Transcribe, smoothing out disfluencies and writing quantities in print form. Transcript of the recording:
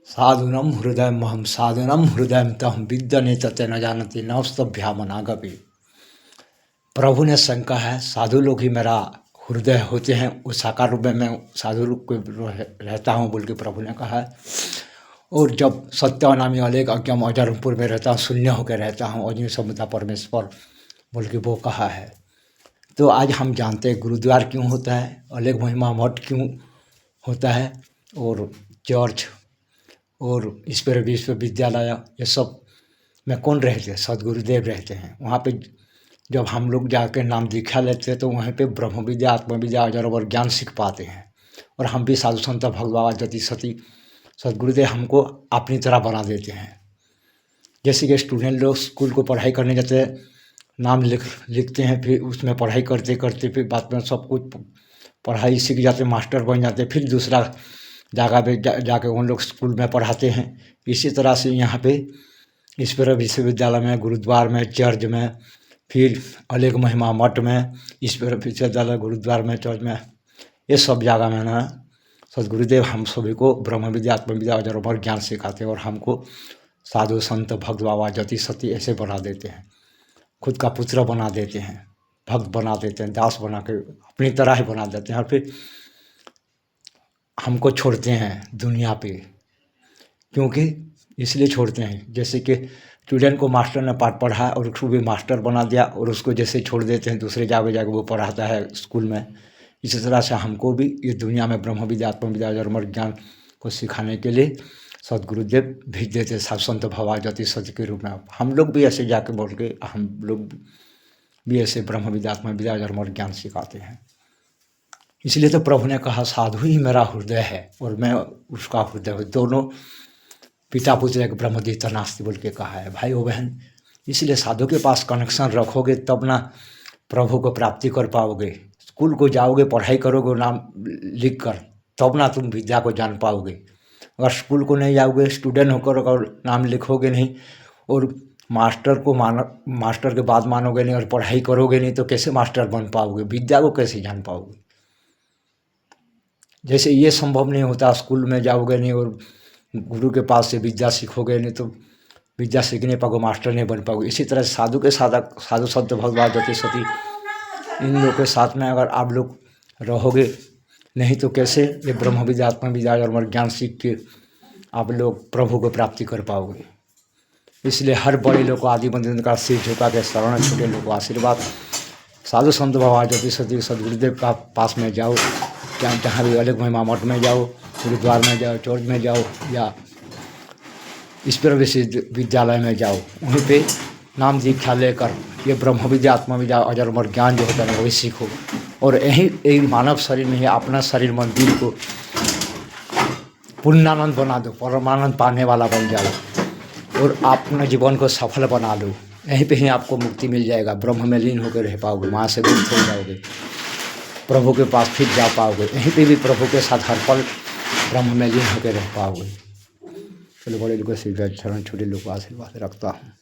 साधुनम हृदयमहं साधुनम हृदयं तहं विद्यने तते न जानते नौस्तभ्यामनागपि। प्रभु ने संग कहा है साधु लोग ही मेरा हृदय होते हैं, उस साकार रूप में मैं साधु रूप को रहता हूँ बोल के प्रभु ने कहा है। और जब सत्यानामी अलेख अज्ञम अजरपुर में रहता हूँ, शून्य होकर रहता हूँ, अजय समुदा परमेश्वर बोल के वो कहा है। तो आज हम जानते हैं गुरुद्वार क्यों होता है, अलेख महिमा मठ क्यों होता है, और चर्च और ईश्वर विश्वविद्यालय ये सब में कौन रहते हैं, सदगुरुदेव रहते हैं। वहाँ पे जब हम लोग जाकर नाम दीक्षा लेते हैं तो वहीं पे ब्रह्म विद्या आत्मविद्या अजर और ज्ञान सीख पाते हैं। और हम भी साधु संत भक्त बाबा जति सती सदगुरुदेव हमको अपनी तरह बना देते हैं। जैसे कि स्टूडेंट लोग स्कूल को पढ़ाई करने जाते हैं, नाम लिखते हैं, फिर उसमें पढ़ाई करते करते फिर बाद में सब कुछ पढ़ाई सीख जाते, मास्टर बन जाते, फिर दूसरा जगह पे जाके उन लोग स्कूल में पढ़ाते हैं। इसी तरह से यहाँ पे ईश्वर विश्वविद्यालय में, गुरुद्वार में, चर्च में, फिर अलेख महिमा मठ में, ईश्वर विश्वविद्यालय, गुरुद्वार में, चर्च में, ये सब जगह में ना सदगुरुदेव हम सभी को ब्रह्म विद्या आत्मविद्या अजर अमर ज्ञान सिखाते हैं और हमको साधु संत भक्त बाबा जति सती ऐसे बना देते हैं, खुद का पुत्र बना देते हैं, भक्त बना देते हैं, दास बना के अपनी तरह ही बना देते हैं। और फिर हमको छोड़ते हैं दुनिया पे, क्योंकि इसलिए छोड़ते हैं जैसे कि स्टूडेंट को मास्टर ने पाठ पढ़ाया और उसको भी मास्टर बना दिया और उसको जैसे छोड़ देते हैं दूसरे जगह जाके वो पढ़ाता है स्कूल में। इसी तरह से हमको भी इस दुनिया में ब्रह्म विद्या आत्मविद्या अजर ज्ञान को सिखाने के लिए सदगुरुदेव भेज देते साधु संत भवा जति सत्य के रूप में। हम लोग भी ऐसे जाके बोल के हम लोग भी ऐसे ब्रह्म विद्या आत्मविद्या अजर ज्ञान सिखाते हैं। इसलिए तो प्रभु ने कहा साधु ही मेरा हृदय है और मैं उसका हृदय हूँ। दोनों पिता पुत्र एक ब्रह्मदीता नास्ति बोल के कहा है भाई ओ बहन। इसलिए साधु के पास कनेक्शन रखोगे तब ना प्रभु को प्राप्ति कर पाओगे। स्कूल को जाओगे, पढ़ाई करोगे नाम लिख कर, तब ना तुम विद्या को जान पाओगे। अगर स्कूल को नहीं जाओगे, स्टूडेंट होकर अगर नाम लिखोगे नहीं और मास्टर के बात मानोगे नहीं और पढ़ाई करोगे नहीं तो कैसे मास्टर बन पाओगे, विद्या को कैसे जान पाओगे। जैसे ये संभव नहीं होता, स्कूल में जाओगे नहीं और गुरु के पास से विद्या सीखोगे नहीं तो विद्या सीख नहीं पाओगे, मास्टर नहीं बन पाओगे। इसी तरह साधु के साधु संत भगवान जति सती इन लोगों के साथ में अगर आप लोग रहोगे नहीं तो कैसे ये ब्रह्म विद्या आत्म विद्या और ज्ञान सीख के आप लोग प्रभु को प्राप्ति कर पाओगे। इसलिए हर बड़े लोग को आदि मंदिर का सिर झुका के शरण, छोटे लोग को आशीर्वाद। साधु संत भगवान जति सती सदगुरुदेव का पास में जाओ, जहाँ भी अलेख महिमा मठ में जाओ, गुरुद्वार में जाओ, चर्च में जाओ या ईश्वर विश्वविद्यालय में जाओ, वहीं पे नाम दीक्षा लेकर ये ब्रह्म विद्या आत्म विद्या अजर अमर ज्ञान जो होता है वही सीखो। और यही मानव शरीर में ही अपना शरीर मंदिर को पुण्यानंद बना दो, परमानंद पाने वाला बन जाओ और अपने जीवन को सफल बना लो। यहीं पे ही आपको मुक्ति मिल जाएगा, ब्रह्म में लीन होकर रह पाओगे, वहाँ से मुक्त हो जाओगे, प्रभु के पास फिर जा पाओगे। यहीं पे भी प्रभु के साथ हर पल ब्रह्म में लीन होकर रह पाओगे। चलो बड़े लोगों से शरण, छोटे लोगों को आशीर्वाद रखता हूँ।